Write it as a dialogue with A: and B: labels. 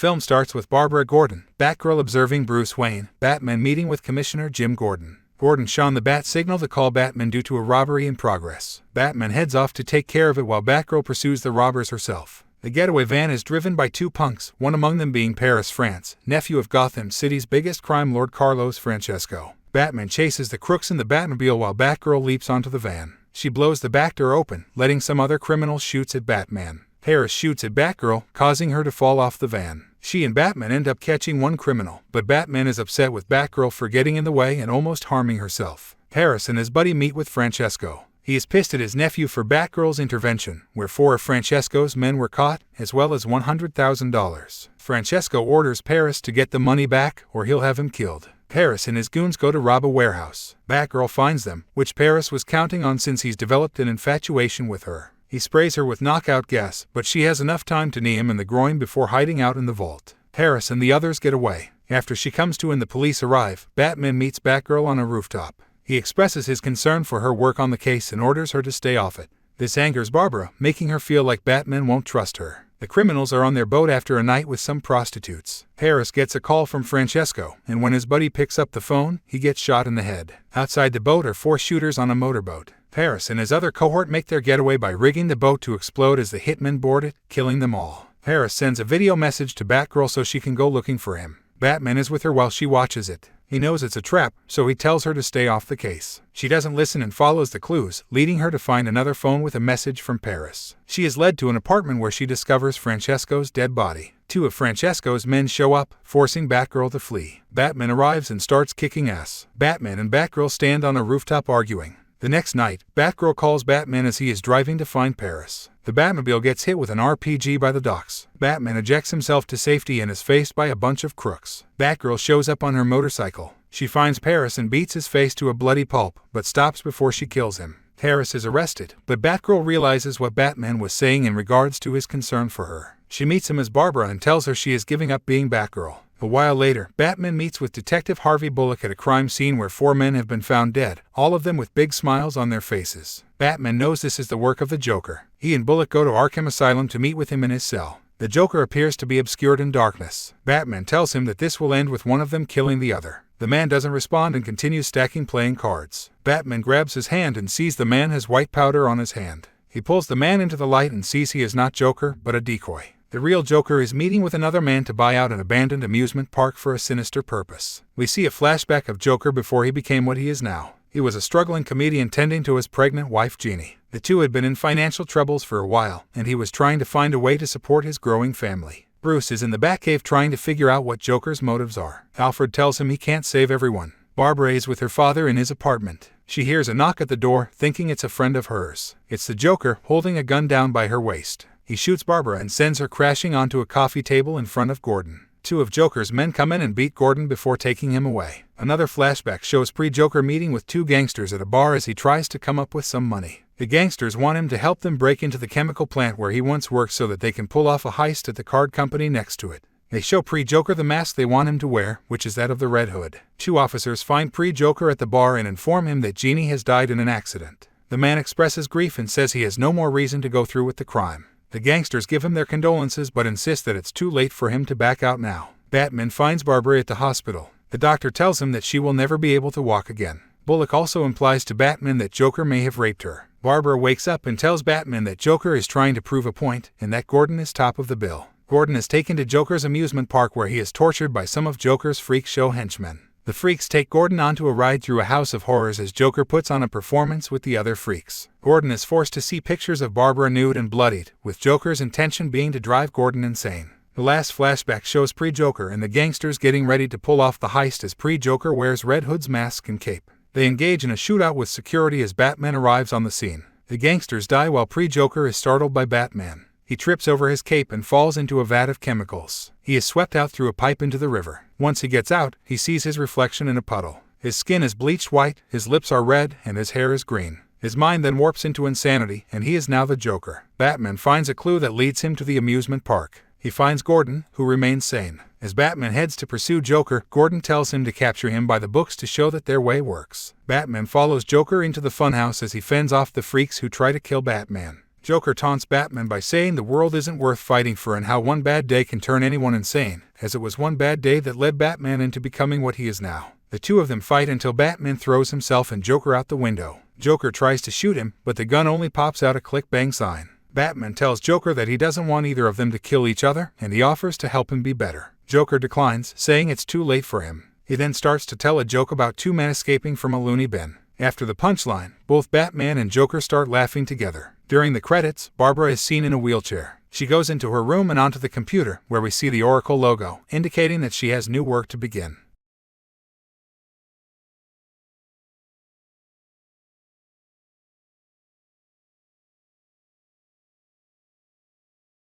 A: film starts with Barbara Gordon, Batgirl, observing Bruce Wayne, Batman meeting with Commissioner Jim Gordon. Gordon shone the bat signal to call Batman due to a robbery in progress. Batman heads off to take care of it while Batgirl pursues the robbers herself. The getaway van is driven by two punks, one among them being Paris France, nephew of Gotham City's biggest crime lord Carlos Francesco. Batman chases the crooks in the Batmobile while Batgirl leaps onto the van. She blows the back door open, letting some other criminal shoot at Batman. Paris shoots at Batgirl, causing her to fall off the van. She and Batman end up catching one criminal, but Batman is upset with Batgirl for getting in the way and almost harming herself. Paris and his buddy meet with Francesco. He is pissed at his nephew for Batgirl's intervention, where 4 of Francesco's men were caught, as well as $100,000. Francesco orders Paris to get the money back, or he'll have him killed. Paris and his goons go to rob a warehouse. Batgirl finds them, which Paris was counting on since he's developed an infatuation with her. He sprays her with knockout gas, but she has enough time to knee him in the groin before hiding out in the vault. Paris and the others get away. After she comes to and the police arrive, Batman meets Batgirl on a rooftop. He expresses his concern for her work on the case and orders her to stay off it. This angers Barbara, making her feel like Batman won't trust her. The criminals are on their boat after a night with some prostitutes. Paris gets a call from Francesco, and when his buddy picks up the phone, he gets shot in the head. Outside the boat are 4 shooters on a motorboat. Paris and his other cohort make their getaway by rigging the boat to explode as the hitmen board it, killing them all. Paris sends a video message to Batgirl so she can go looking for him. Batman is with her while she watches it. He knows it's a trap, so he tells her to stay off the case. She doesn't listen and follows the clues, leading her to find another phone with a message from Paris. She is led to an apartment where she discovers Francesco's dead body. 2 of Francesco's men show up, forcing Batgirl to flee. Batman arrives and starts kicking ass. Batman and Batgirl stand on a rooftop arguing. The next night, Batgirl calls Batman as he is driving to find Paris. The Batmobile gets hit with an RPG by the docks. Batman ejects himself to safety and is faced by a bunch of crooks. Batgirl shows up on her motorcycle. She finds Paris and beats his face to a bloody pulp, but stops before she kills him. Paris is arrested, but Batgirl realizes what Batman was saying in regards to his concern for her. She meets him as Barbara and tells her she is giving up being Batgirl. A while later, Batman meets with Detective Harvey Bullock at a crime scene where 4 men have been found dead, all of them with big smiles on their faces. Batman knows this is the work of the Joker. He and Bullock go to Arkham Asylum to meet with him in his cell. The Joker appears to be obscured in darkness. Batman tells him that this will end with one of them killing the other. The man doesn't respond and continues stacking playing cards. Batman grabs his hand and sees the man has white powder on his hand. He pulls the man into the light and sees he is not Joker, but a decoy. The real Joker is meeting with another man to buy out an abandoned amusement park for a sinister purpose. We see a flashback of Joker before he became what he is now. He was a struggling comedian tending to his pregnant wife Jeannie. The two had been in financial troubles for a while, and he was trying to find a way to support his growing family. Bruce is in the Batcave trying to figure out what Joker's motives are. Alfred tells him he can't save everyone. Barbara is with her father in his apartment. She hears a knock at the door, thinking it's a friend of hers. It's the Joker, holding a gun down by her waist. He shoots Barbara and sends her crashing onto a coffee table in front of Gordon. 2 of Joker's men come in and beat Gordon before taking him away. Another flashback shows pre-Joker meeting with 2 gangsters at a bar as he tries to come up with some money. The gangsters want him to help them break into the chemical plant where he once worked so that they can pull off a heist at the card company next to it. They show pre-Joker the mask they want him to wear, which is that of the Red Hood. 2 officers find pre-Joker at the bar and inform him that Jeannie has died in an accident. The man expresses grief and says he has no more reason to go through with the crime. The gangsters give him their condolences but insist that it's too late for him to back out now. Batman finds Barbara at the hospital. The doctor tells him that she will never be able to walk again. Bullock also implies to Batman that Joker may have raped her. Barbara wakes up and tells Batman that Joker is trying to prove a point and that Gordon is top of the bill. Gordon is taken to Joker's amusement park where he is tortured by some of Joker's freak show henchmen. The freaks take Gordon onto a ride through a house of horrors as Joker puts on a performance with the other freaks. Gordon is forced to see pictures of Barbara nude and bloodied, with Joker's intention being to drive Gordon insane. The last flashback shows pre-Joker and the gangsters getting ready to pull off the heist as pre-Joker wears Red Hood's mask and cape. They engage in a shootout with security as Batman arrives on the scene. The gangsters die while pre-Joker is startled by Batman. He trips over his cape and falls into a vat of chemicals. He is swept out through a pipe into the river. Once he gets out, he sees his reflection in a puddle. His skin is bleached white, his lips are red, and his hair is green. His mind then warps into insanity, and he is now the Joker. Batman finds a clue that leads him to the amusement park. He finds Gordon, who remains sane. As Batman heads to pursue Joker, Gordon tells him to capture him by the books to show that their way works. Batman follows Joker into the funhouse as he fends off the freaks who try to kill Batman. Joker taunts Batman by saying the world isn't worth fighting for and how one bad day can turn anyone insane, as it was one bad day that led Batman into becoming what he is now. The two of them fight until Batman throws himself and Joker out the window. Joker tries to shoot him, but the gun only pops out a click-bang sign. Batman tells Joker that he doesn't want either of them to kill each other, and he offers to help him be better. Joker declines, saying it's too late for him. He then starts to tell a joke about two men escaping from a loony bin. After the punchline, both Batman and Joker start laughing together. During the credits, Barbara is seen in a wheelchair. She goes into her room and onto the computer, where we see the Oracle logo, indicating that she has new work to begin.